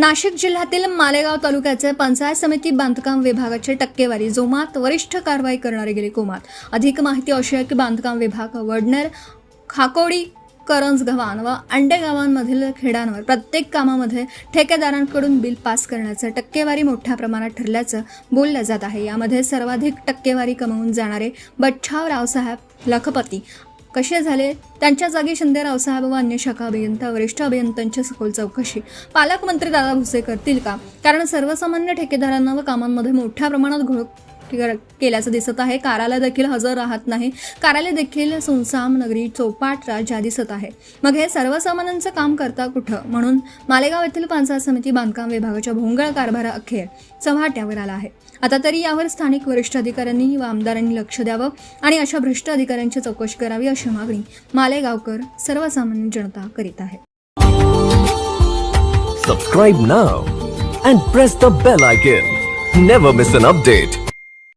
नाशिक जिल्ह्यातील मालेगाव तालुक्याचे पंचायत समिती बांधकाम विभागाची टक्केवारी जोमात, वरिष्ठ कारवाई करणारे गेले कोमात. अधिक माहिती अशी आहे की बांधकाम विभाग वडनेर, खाकोडी, करंज गावान व अंडे गावांमधील खेड्यांवर प्रत्येक कामामध्ये ठेकेदारांकडून बिल पास करण्याचं टक्केवारी मोठ्या प्रमाणात ठरल्याचं बोललं जात आहे. यामध्ये सर्वाधिक टक्केवारी कमावून जाणारे बच्छाव रावसाहेब लखपती कसे झाले, त्यांच्या जागी शिंदे रावसाहेब व अन्य शाखा अभियंता, वरिष्ठ अभियंत्यांची सखोल चौकशी पालकमंत्री दादा भुसे करतील का? कारण सर्वसामान्य ठेकेदारांना व कामांमध्ये मोठ्या प्रमाणात घोळ केल्याचं दिसत आहे. कार्यालय देखील हजर राहत नाही. कार्यालय देखील सुनसाम नगरी चौपाट राज्य दिसत आहे. मग हे सर्वसामान्यांचं काम करता कुठं? म्हणून मालेगाव येथील पंचायत समिती बांधकाम विभागाच्या भोंगळ कारभारा अखेर चव्हाट्यावर आला आहे. आता तरी यावर स्थानिक वरिष्ठ अधिकाऱ्यांनी व आमदारांनी लक्ष द्यावं आणि अशा भ्रष्ट अधिकाऱ्यांची चौकशी करावी अशी मागणी मालेगावकर सर्वसामान्य जनता करीत आहे. Subscribe now and press the bell icon. Never miss an update.